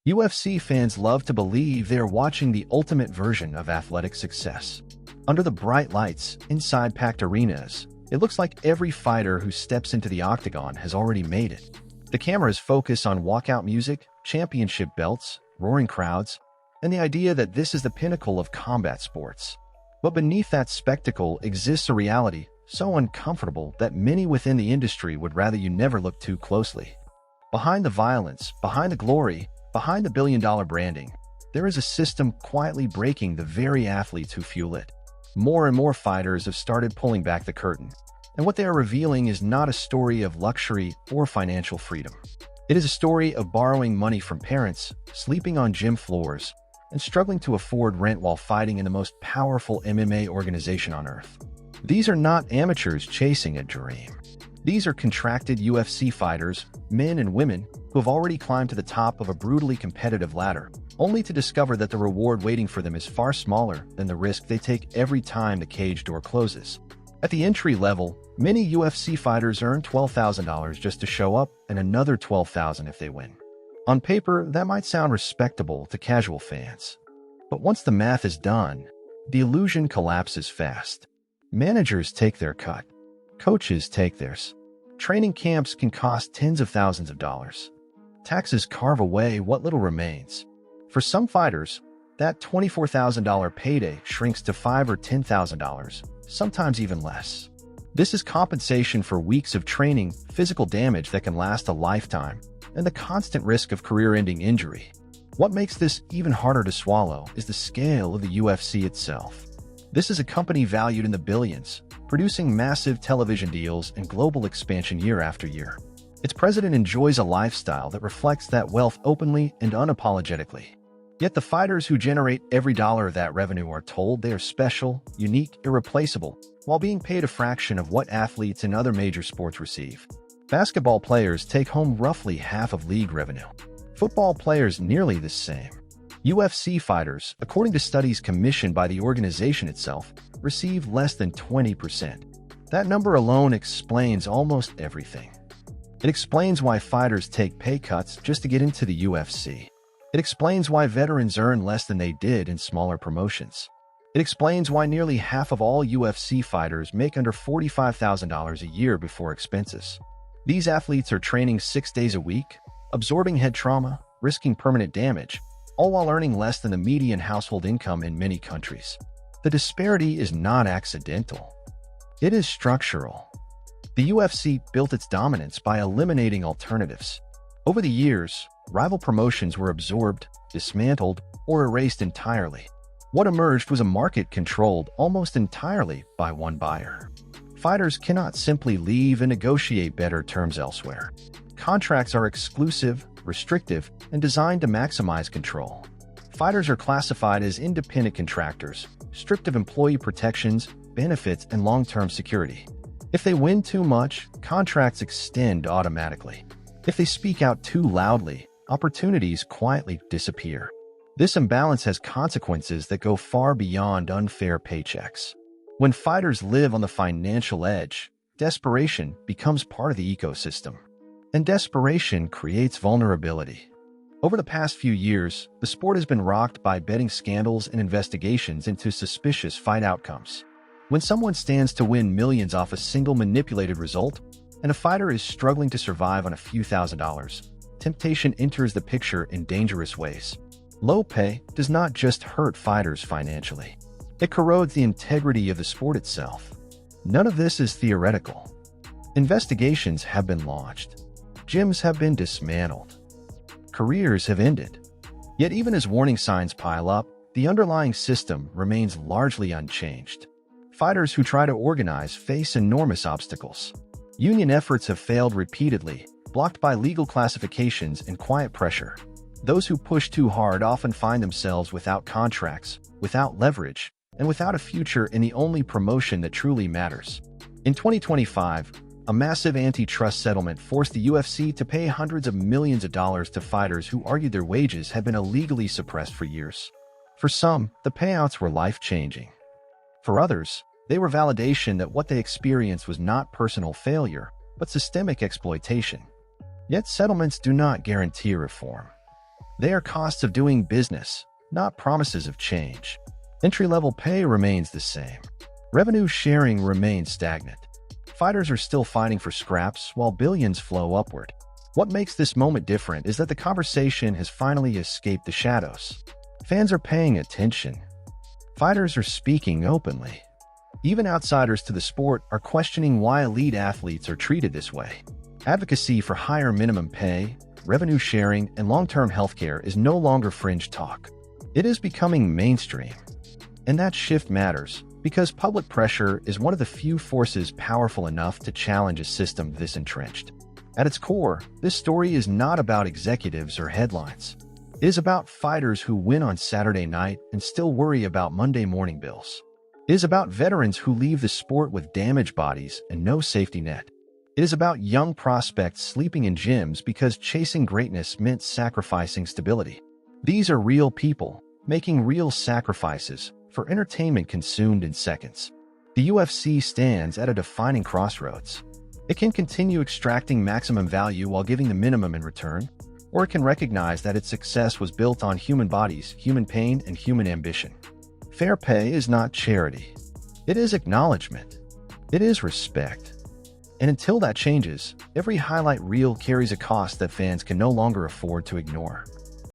UFC fans love to believe they are watching the ultimate version of athletic success. Under the bright lights, inside packed arenas, it looks like every fighter who steps into the octagon has already made it. The cameras focus on walkout music, championship belts, roaring crowds, and the idea that this is the pinnacle of combat sports. But beneath that spectacle exists a reality so uncomfortable that many within the industry would rather you never look too closely. Behind the violence, behind the glory, behind the billion-dollar branding, there is a system quietly breaking the very athletes who fuel it. More and more fighters have started pulling back the curtain, and what they are revealing is not a story of luxury or financial freedom. It is a story of borrowing money from parents, sleeping on gym floors, and struggling to afford rent while fighting in the most powerful MMA organization on earth. These are not amateurs chasing a dream. These are contracted UFC fighters, men and women, who have already climbed to the top of a brutally competitive ladder, only to discover that the reward waiting for them is far smaller than the risk they take every time the cage door closes. At the entry level, many UFC fighters earn $12,000 just to show up and another $12,000 if they win. On paper, that might sound respectable to casual fans. But once the math is done, the illusion collapses fast. Managers take their cut. Coaches take theirs. Training camps can cost tens of thousands of dollars. Taxes carve away what little remains. For some fighters, that $24,000 payday shrinks to $5,000 or $10,000, sometimes even less. This is compensation for weeks of training, physical damage that can last a lifetime, and the constant risk of career-ending injury. What makes this even harder to swallow is the scale of the UFC itself. This is a company valued in the billions, producing massive television deals and global expansion year after year. Its president enjoys a lifestyle that reflects that wealth openly and unapologetically. Yet the fighters who generate every dollar of that revenue are told they are special, unique, irreplaceable, while being paid a fraction of what athletes in other major sports receive. Basketball players take home roughly half of league revenue. Football players nearly the same. UFC fighters, according to studies commissioned by the organization itself, receive less than 20%. That number alone explains almost everything. It explains why fighters take pay cuts just to get into the UFC. It explains why veterans earn less than they did in smaller promotions. It explains why nearly half of all UFC fighters make under $45,000 a year before expenses. These athletes are training 6 days a week, absorbing head trauma, risking permanent damage, all while earning less than the median household income in many countries. The disparity is not accidental. It is structural. The UFC built its dominance by eliminating alternatives. Over the years, rival promotions were absorbed, dismantled, or erased entirely. What emerged was a market controlled almost entirely by one buyer. Fighters cannot simply leave and negotiate better terms elsewhere. Contracts are exclusive, restrictive, and designed to maximize control. Fighters are classified as independent contractors, stripped of employee protections, benefits, and long-term security. If they win too much, contracts extend automatically. If they speak out too loudly, opportunities quietly disappear. This imbalance has consequences that go far beyond unfair paychecks. When fighters live on the financial edge, desperation becomes part of the ecosystem. And desperation creates vulnerability. Over the past few years, the sport has been rocked by betting scandals and investigations into suspicious fight outcomes. When someone stands to win millions off a single manipulated result, and a fighter is struggling to survive on a few $1,000s, temptation enters the picture in dangerous ways. Low pay does not just hurt fighters financially. It corrodes the integrity of the sport itself. None of this is theoretical. Investigations have been launched. Gyms have been dismantled. Careers have ended. Yet even as warning signs pile up, the underlying system remains largely unchanged. Fighters who try to organize face enormous obstacles. Union efforts have failed repeatedly, blocked by legal classifications and quiet pressure. Those who push too hard often find themselves without contracts, without leverage, and without a future in the only promotion that truly matters. In 2025, a massive antitrust settlement forced the UFC to pay hundreds of millions of dollars to fighters who argued their wages had been illegally suppressed for years. For some, the payouts were life-changing. For others, they were validation that what they experienced was not personal failure, but systemic exploitation. Yet settlements do not guarantee reform. They are costs of doing business, not promises of change. Entry-level pay remains the same. Revenue sharing remains stagnant. Fighters are still fighting for scraps while billions flow upward. What makes this moment different is that the conversation has finally escaped the shadows. Fans are paying attention. Fighters are speaking openly. Even outsiders to the sport are questioning why elite athletes are treated this way. Advocacy for higher minimum pay, revenue sharing, and long-term healthcare is no longer fringe talk. It is becoming mainstream. And that shift matters, because public pressure is one of the few forces powerful enough to challenge a system this entrenched. At its core, this story is not about executives or headlines. It is about fighters who win on Saturday night and still worry about Monday morning bills. It is about veterans who leave the sport with damaged bodies and no safety net. It is about young prospects sleeping in gyms because chasing greatness meant sacrificing stability. These are real people, making real sacrifices for entertainment consumed in seconds. The UFC stands at a defining crossroads. It can continue extracting maximum value while giving the minimum in return, or it can recognize that its success was built on human bodies, human pain, and human ambition. Fair pay is not charity. It is acknowledgement. It is respect. And until that changes, every highlight reel carries a cost that fans can no longer afford to ignore.